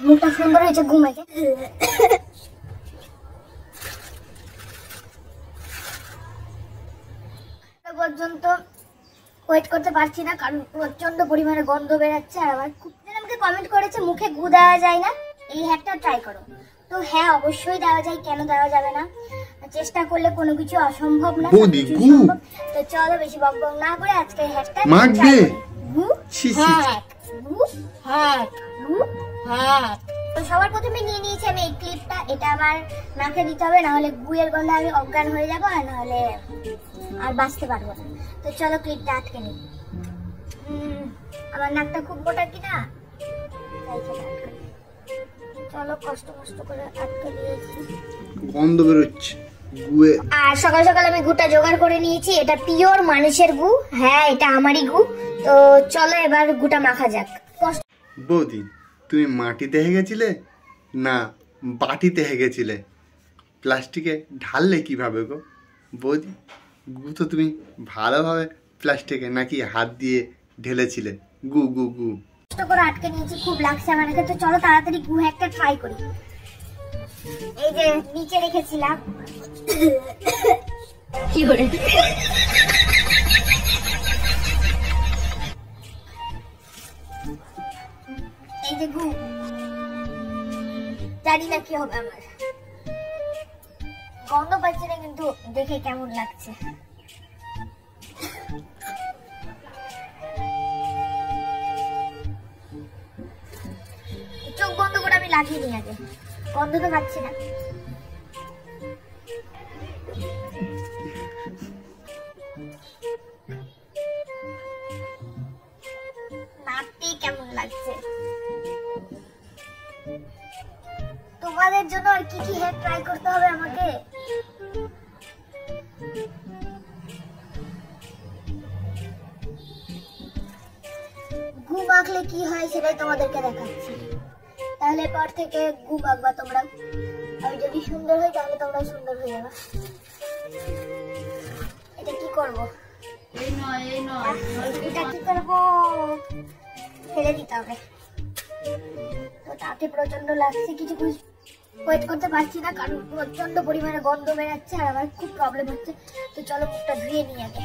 মুখটা সুন্দর হয়েছে ঘুমাইছে। পর্যন্ত ওয়েট করতে পারছি না, কারণ প্রচন্ড পরিমাণে গন্ধ বেরাচ্ছে। আর আমার খুব আমাকে কমেন্ট করেছে মুখে গু দেওয়া যায় না, এই হ্যাকটা ট্রাই করো। তো হ্যাঁ, অবশ্যই দেওয়া যায়, কেন দেওয়া যাবে না, চেষ্টা করলে কোনো কিছু অসম্ভব না। তো চলো বেশি বকবক না করে আজকে হ্যাকটা তো সবার প্রথমে নিয়ে নিয়েছি আমি এই ক্লিপটা। এটা আমার নাকে দিতে হবে, না হলে গুয়ের গন্ধে আমি অজ্ঞান হয়ে যাবো, আর না হলে আর বাঁচতে পারবো না। তো চলো ক্লিপটা আটকে নিই। আমার নাকটা খুব মোটা কিনা, চলো কষ্ট করে আটকে দিয়েছি। গন্ধ বেরোচ্ছে। আর সকাল সকাল আমি গুটা জোগাড় করে নিয়েছি। এটা পিওর মানুষের গু, হ্যাঁ এটা আমারই গু। তো চলো এবার গুটা মাখা যাক। বৌদি, তুমি মাটিতে হেগেছিলে না বাটিতে হেগেছিলে? প্লাস্টিকে ঢাললে কিভাবে গো বৌদি? গু তো তুমি ভালোভাবে প্লাস্টিকে নাকি হাত দিয়ে ঢেলেছিলে? গু গু গু কষ্ট করে আটকে নিয়েছি, খুব লাগছে আমার। তো চলো তাড়াতাড়ি গু একটা ট্রাই করি। এই যে নিচে রেখেছিলাম, কি করে এই যে গু, জানি না কি হবে আমার। গন্ধ পাচ্ছি না, কিন্তু দেখে কেমন লাগছে। চোখ বন্ধ করে আমি লাগিয়ে নিই আগে, গন্ধ তো পাচ্ছি না। নাকটি কেমন লাগছে? তোমাদের জন্য আর কি কি হ্যাক ট্রাই করতে হবে আমাকে? গু মাখলে কি হয় সেটাই তোমাদেরকে দেখাচ্ছি। তাহলে পর থেকে গু মাখবা তোমরা। আমি যদি সুন্দর হই তাহলে তোমরা সুন্দর হয়ে যাবে। এটা কি করবো? এটা কি করবো? ফেলে দিতে হবে। তো তাকে প্রচন্ড লাগছে, কিছু ওয়েট করতে পারছি না, কারণ প্রচন্ড পরিমাণে গন্ধ বেরাচ্ছে আর আমার খুব প্রবলেম হচ্ছে। তো চলো মুখটা ধুয়ে নিই আগে।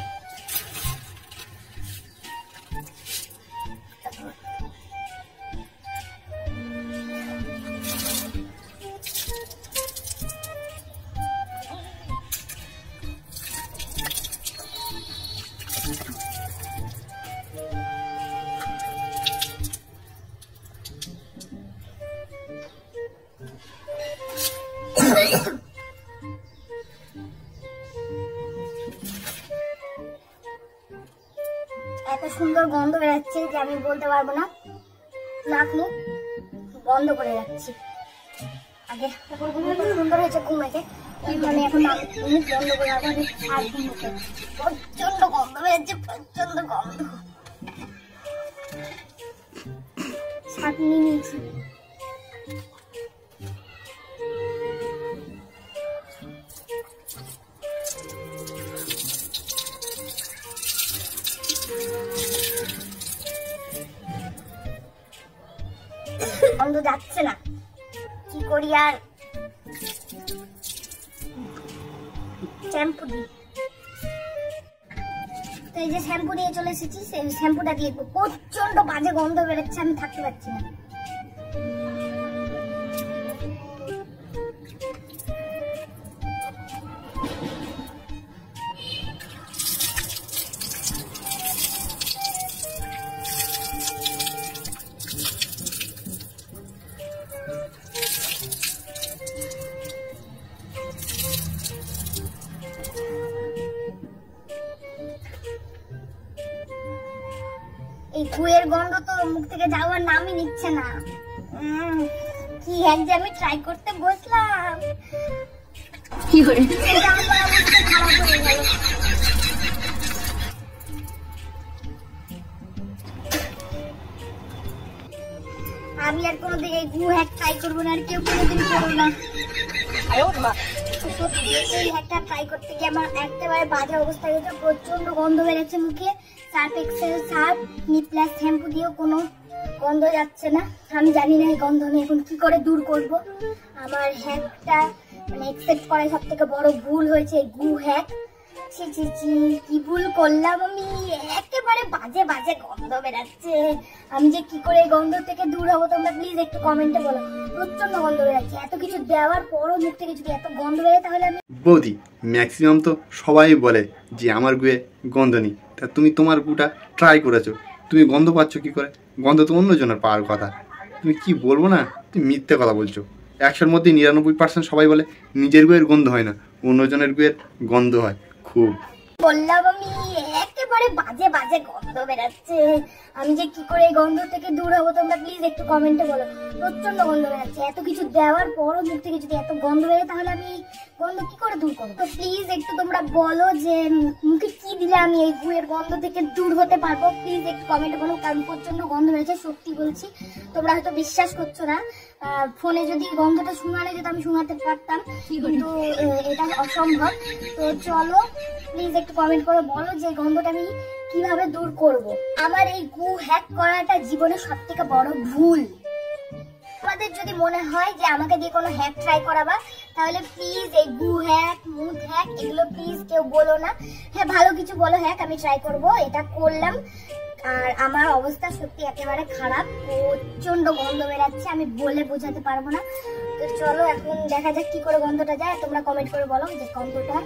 এত সুন্দর গন্ধ বেরাচ্ছে যে আমি বলতে পারবো না। নাক মুখ বন্ধ করে রাখছি আগে। সুন্দর হয়েছে ঘুমাইতে, আমি এখন মুখ বন্ধ করে রাখবো। আর ঘুমোতে প্রচন্ড গন্ধ বেরাচ্ছে, প্রচন্ড গন্ধ। শাক নিয়ে নিয়েছি। গন্ধ যাচ্ছে না, কি করি আর? শ্যাম্পু দিই। তো এই যে শ্যাম্পু নিয়ে চলে এসেছি, সেই শ্যাম্পুটা দিয়ে প্রচন্ড বাজে গন্ধ বেরোচ্ছে, আমি থাকতে পারছি না। এই গুয়ের গন্ধ তো মুখ থেকে যাওয়ার নামই নিচ্ছে না। কি হ্যাক যে আমি ট্রাই করতে বসলাম, কি করে আমি আর কোনোদিন এই গু হ্যাক ট্রাই করবো না, আর কেউ কোনোদিন করবো না। সত্যি এই হ্যাকটা ট্রাই করতে গিয়ে আমার একেবারে বাজে অবস্থা হয়েছে, প্রচন্ড গন্ধ বেরোচ্ছে মুখে। সার্ফ এক্সেল সার্ফ নিপ্লাস শ্যাম্পু দিয়েও গন্ধ যাচ্ছে না। আমি জানি না এই গন্ধ আমি এখন কি করে দূর করব। আমার হ্যাকটা মানে এক্সেপ্ট করাই সব থেকে বড় ভুল হয়েছে, গু হ্যাক। ছি ছি ছি, কি ভুল করলাম আমি, একেবারে বাজে বাজে গন্ধ বেরাচ্ছে। আমি যে কি করে এই গন্ধ থেকে দূর হবো তোমরা প্লিজ একটু কমেন্টে বলো। প্রচন্ড গন্ধ বেরাচ্ছে, এত কিছু দেওয়ার পরও মুখ থেকে যদি এত গন্ধ বেরোয় তাহলে আমি। বৌদি ম্যাক্সিমাম তো সবাই বলে যে আমার গুয়ে গন্ধ নেই, তা তুমি তোমার গুটা ট্রাই করেছো, তুমি গন্ধ পাচ্ছ কি করে? গন্ধ তো অন্যজনের পাওয়ার কথা। তুমি কি বলবো না, তুমি মিথ্যে কথা বলছো। 100-র মধ্যে 99% সবাই বলে নিজের গুয়ের গন্ধ হয় না, অন্যজনের গুয়ের গন্ধ হয় খুব। বললাম আমি, একেবারে বাজে বাজে গন্ধ বেরাচ্ছে। আমি যে কি করে এই গন্ধ থেকে দূর হবো তোমরা প্লিজ একটু কমেন্টে বলো। প্রচন্ড গন্ধ বেরাচ্ছে, এত কিছু দেওয়ার পরও মুখ থেকে যদি এত গন্ধ বেরোয় তাহলে আমি গন্ধ কি করে দূর করবো? তো প্লিজ একটু তোমরা বলো যে মুখে কি দিলে আমি এই গুয়ের গন্ধ থেকে দূর হতে পারবো। প্লিজ একটু কমেন্টে বলো, কারণ প্রচন্ড গন্ধ বেরোচ্ছে, সত্যি বলছি। তোমরা হয়তো বিশ্বাস করছো না, ফোনে যদি গন্ধটা শোনানো যেত আমি শোনাতে পারতাম, কিন্তু এটা অসম্ভব। তো চলো প্লিজ একটু কমেন্ট করে বলো যে গন্ধটা আমি কিভাবে দূর করব। আমার এই গু হ্যাক করাটা জীবনের সবথেকে বড় ভুল। তোমাদের যদি মনে হয় যে আমাকে দিয়ে কোনো হ্যাক ট্রাই করাবা তাহলে প্লিজ এই গু হ্যাক, মুড হ্যাক এগুলো প্লিজ কেউ বলো না। হ্যাঁ ভালো কিছু বলো হ্যাক, আমি ট্রাই করব। এটা করলাম আর আমার অবস্থা সত্যি একেবারে খারাপ, প্রচন্ড গন্ধ বেরাচ্ছে, আমি বলে বোঝাতে পারবো না। তো চলো এখন দেখা যাক কি করে গন্ধটা যায়, তোমরা কমেন্ট করে বলো যে গন্ধটা